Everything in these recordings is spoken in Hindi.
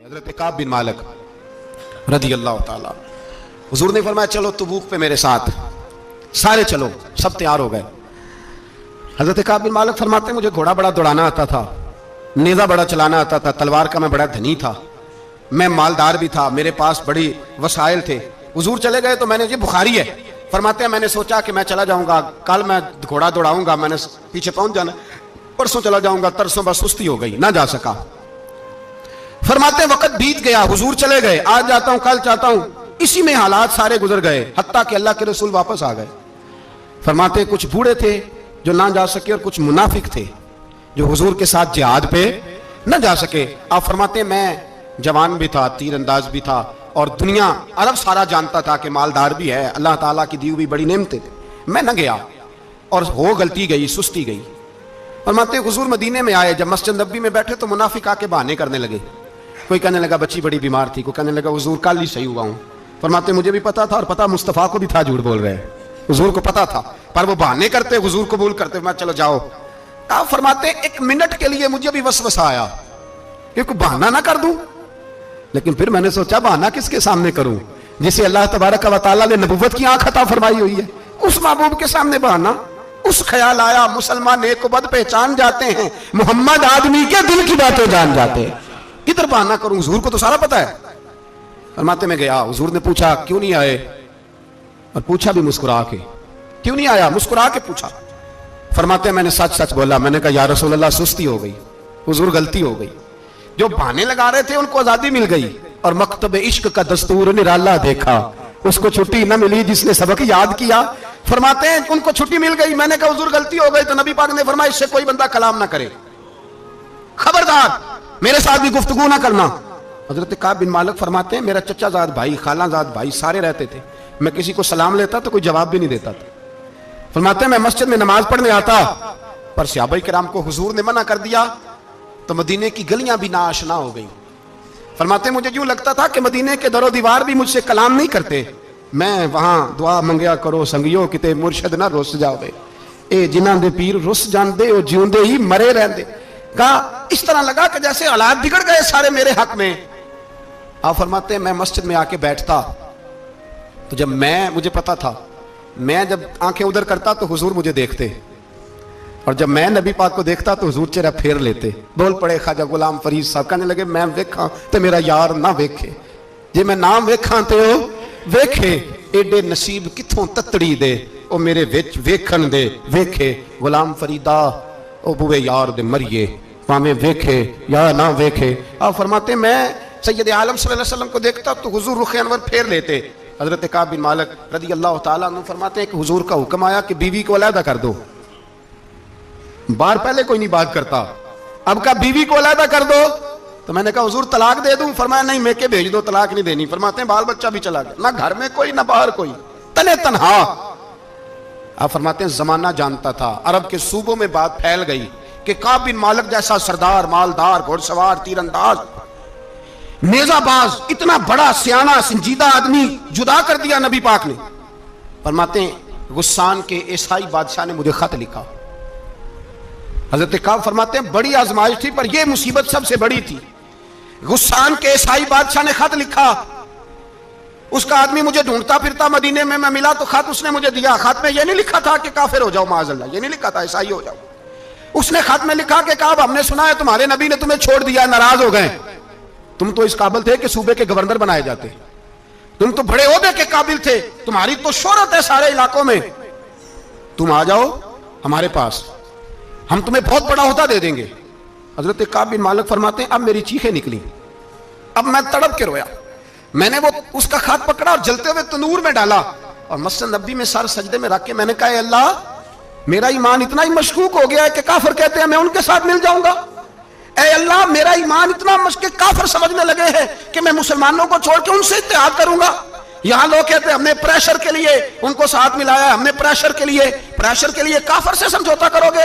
हज़रत काब बिन मालिक रज़ी अल्लाह ताला, हुजूर ने फरमाया चलो तबूक पे मेरे साथ, सारे चलो, सब तैयार हो गए। हज़रत काब बिन मालिक फरमाते मुझे घोड़ा बड़ा दौड़ाना आता था, नेज़ा बड़ा चलाना आता था, तलवार का मैं बड़ा धनी था, मैं मालदार भी था, मेरे पास बड़ी वसाइल थे। हुजूर चले गए तो मैंने, ये बुखारी है, फरमाते हैं मैंने सोचा कि मैं चला जाऊंगा, कल मैं घोड़ा दौड़ाऊंगा, मैंने पीछे पहुंच जाना, परसों चला जाऊंगा, तरसों बस सुस्ती हो गई, ना जा सका। फरमाते वक्त बीत गया, हुजूर चले गए, आज जाता हूं कल चाहता हूं, इसी में हालात सारे गुजर गए, हत्ता कि अल्लाह के रसूल वापस आ गए। फरमाते कुछ बूढ़े थे जो ना जा सके और कुछ मुनाफिक थे जो हुजूर के साथ जिहाद पे न जा सके। आप फरमाते मैं जवान भी था, तीर अंदाज भी था, और दुनिया अरब सारा जानता था कि मालदार भी है, अल्लाह ताला की दी हुई बड़ी नेमतें थी, मैं न गया और हो गलती गई, सुस्ती गई। फरमाते हुजूर मदीने में आए, जब मस्जिद नबी में बैठे तो मुनाफिक आके बहाने करने लगे, कोई कहने लगा बच्ची बड़ी बीमार थी, कोई कहने लगा हुजूर कल ही सही हुआ हूं। फरमाते मुझे भी पता था और पता मुस्तफा को भी था झूठ बोल रहे, हुजूर को पता था, पर वो बहाने करते, हुजूर कबूल करते, मैं चलो जाओ। आप फरमाते एक मिनट के लिए मुझे भी वसवसा आया कि कोई बहाना ना कर दूं, लेकिन फिर मैंने सोचा बहाना किसके सामने करूं, जिसे अल्लाह तबारक व तआला ने नबुव्वत की आंख अता फरमाई हुई है, उस महबूब के सामने बहाना। उस ख्याल आया मुसलमान नेक को बद पहचान जाते हैं, मोहम्मद आदमी के दिल की बातें जान जाते हैं, किधर बहाना करूं, हुजूर को तो सारा पता है। फरमाते में गया, हुजूर ने पूछा क्यों नहीं आए, और पूछा भी मुस्कुरा के, क्यों नहीं आया, मुस्कुरा के पूछा। फरमाते मैंने सच सच बोला, मैंने कहा या रसूल अल्लाह सुस्ती हो गई, हुजूर गलती हो गई। जो बहाने लगा रहे थे उनको आजादी मिल गई, और मकतब इश्क का दस्तूर निराला देखा, उसको छुट्टी न मिली जिसने सबक याद किया। फरमाते हैं उनको छुट्टी मिल गई, मैंने कहा हुजूर गलती हो गई, तो नबी पाक ने फरमाया इससे कोई बंदा कलाम ना करे, खबरदार मेरे साथ भी गुफ्तगू ना करना। हजरत काब बिन मालिक फरमाते हैं मेरा चचाजाद भाई, खालाजाद भाई सारे रहते थे, मैं किसी को सलाम लेता तो कोई जवाब भी नहीं देता था। फरमाते हैं मैं मस्जिद में नमाज पढ़ने आता, पर सहाबाए किराम को हुजूर ने मना कर दिया तो मदीने की गलियां भी नाआशना हो गई। फरमाते मुझे यूं लगता था कि मदीने के दरो दीवार भी मुझसे कलाम नहीं करते, मैं वहां दुआ मंगया करो संगियो किते मुर्शद ना रुस जावे, ए जिन्हां दे पीर रुस जांदे ओ जिउंदे ही मरे रहंदे। कहा इस तरह लगा कि जैसे हालात बिगड़ गए सारे मेरे हक में। आप फरमाते हैं मैं मस्जिद में आके बैठता तो जब मुझे पता था, मैं जब आंखें उधर करता तो हुजूर मुझे देखते, और जब मैं नबी पाक को देखता तो हुजूर चेहरा फेर लेते। बोल पड़े ख्वाजा गुलाम फरीद साहब, कहने लगे मैं वेखा तो मेरा यार ना वेखे, जे मैं नाम वेखा तो वेखे, एडे नसीब किथों ततड़ी दे ओ मेरे विच वेखन दे, वेखे गुलाम फरीदा ओ बुए यार दे मरिए, भावें वेखे या ना वेखे। आप फरमाते मैं सैयद आलम सल्लल्लाहु अलैहि वसल्लम को देखता तो हुजूर रुख अनवर फेर लेते। हजरत काब बिन मालिक रज़ी अल्लाह ताला अन्हु फरमाते हैं कि हुजूर का हुक्म आया कि बीवी को अलहदा कर दो। बार पहले कोई नहीं बात करता, अब का बीवी को अलहदा कर दो, तो मैंने कहा हुजूर तलाक दे दूं, फरमाया नहीं मेके भेज दो, तलाक नहीं देनी। फरमाते हैं बाल बच्चा भी चला गया, ना घर में कोई ना बाहर कोई, तने तन्हा। आप फरमाते हैं जमाना जानता था, अरब के सूबों में बात फैल गई कि काब बिन मालिक जैसा सरदार, मालदार, घुड़सवार, तीरंदाज, नेजाबाज, इतना बड़ा सियाना संजीदा आदमी जुदा कर दिया नबी पाक ने। फरमाते हैं गुस्सान के ईसाई बादशाह ने मुझे खत लिखा। हजरत काब फरमाते हैं बड़ी आजमाइश थी, पर यह मुसीबत सबसे बड़ी थी। गुस्सान के ईसाई बादशाह ने खत लिखा, उसका आदमी मुझे ढूंढता फिरता मदीने में, मैं मिला तो खत उसने मुझे दिया। खत में यह नहीं लिखा था कि काफिर हो जाओ माअज़ल्लाह, यह नहीं लिखा था ईसाई हो जाओ। उसने खत में लिखा कि काब हमने सुना है तुम्हारे नबी ने तुम्हें छोड़ दिया, नाराज हो गए, तुम तो इस काबिल थे कि सूबे के गवर्नर बनाए जाते, तुम तो बड़े ओहदे के काबिल थे, तुम्हारी तो शोहरत है सारे इलाकों में, तुम आ जाओ हमारे पास, हम तुम्हें बहुत बड़ा ओहदा दे देंगे। हजरत काब बिन मालिक फरमाते हैं अब मेरी चीखें निकली, अब मैं तड़प के रोया। मैंने वो उसका खत पकड़ा और जलते हुए तंदूर में डाला और मस्जिद नबी में सर सजदे में रख के मैंने कहा अल्लाह मेरा ईमान इतना ही मशकूक हो गया है कि काफिर कहते हैं मैं उनके साथ मिल जाऊंगा। ऐ अल्लाह मेरा ईमान इतना मशकूक, काफिर समझने लगे हैं कि मैं मुसलमानों को छोड़ के उनसे इत्तेहाद करूंगा। यहां लोग कहते हैं हमने प्रेशर के लिए उनको साथ मिलाया, हमने प्रेशर के लिए काफिर से समझौता करोगे,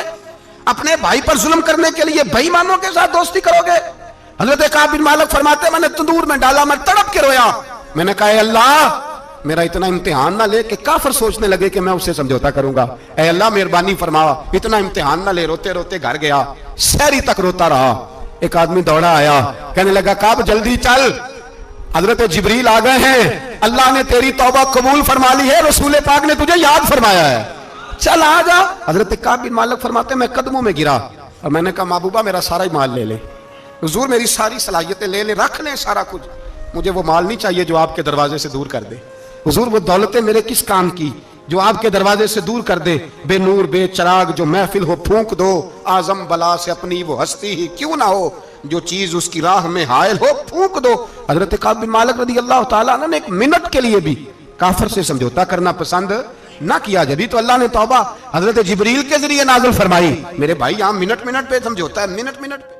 अपने भाई पर जुल्म करने के लिए बेईमानों के साथ दोस्ती करोगे। हजरत काब बिन मालिक फरमाते मैंने तंदूर में डाला, मैं तड़प के रोया, मैंने कहा अल्लाह मेरा इतना इम्तिहान ना ले कि काफिर सोचने लगे कि मैं उससे समझौता करूंगा। ऐ अल्लाह मेहरबानी फरमा, इतना इम्तिहान ना ले। रोते रोते घर गया, सहरी तक रोता रहा। एक आदमी दौड़ा आया, कहने लगा काब जल्दी चल, हजरत जिब्रील आ गए हैं, अल्लाह ने तेरी तौबा कबूल फरमा ली है, रसूल पाक ने तुझे याद फरमाया है, चल आ जा। हजरत काब बिन मालिक फरमाते मैं कदमों में गिरा और मैंने कहा महबूबा मेरा सारा ही माल ले ले, हुजूर मेरी सारी सलाहियतें ले ले, रख ले सारा कुछ, मुझे वो माल नहीं चाहिए जो आपके दरवाजे से दूर कर दे। हुजूर वो दौलतें मेरे किस काम की जो आपके दरवाजे से दूर कर दे, बेनूर बेचराग जो महफिल हो फूंक दो, आजम बला से अपनी वो हस्ती ही क्यों ना हो, जो चीज उसकी राह में हायल हो फूंक दो। हजरत काब बिन मालिक रज़ी अल्लाह तआला अन्हु ने एक मिनट के लिए भी काफिर से समझौता करना पसंद ना किया। जब तो अल्लाह ने तौबा हजरत जिब्रील के जरिए नाज़िल फरमाई, मेरे भाई यहाँ मिनट मिनट पे समझौता है, मिनट मिनट पे।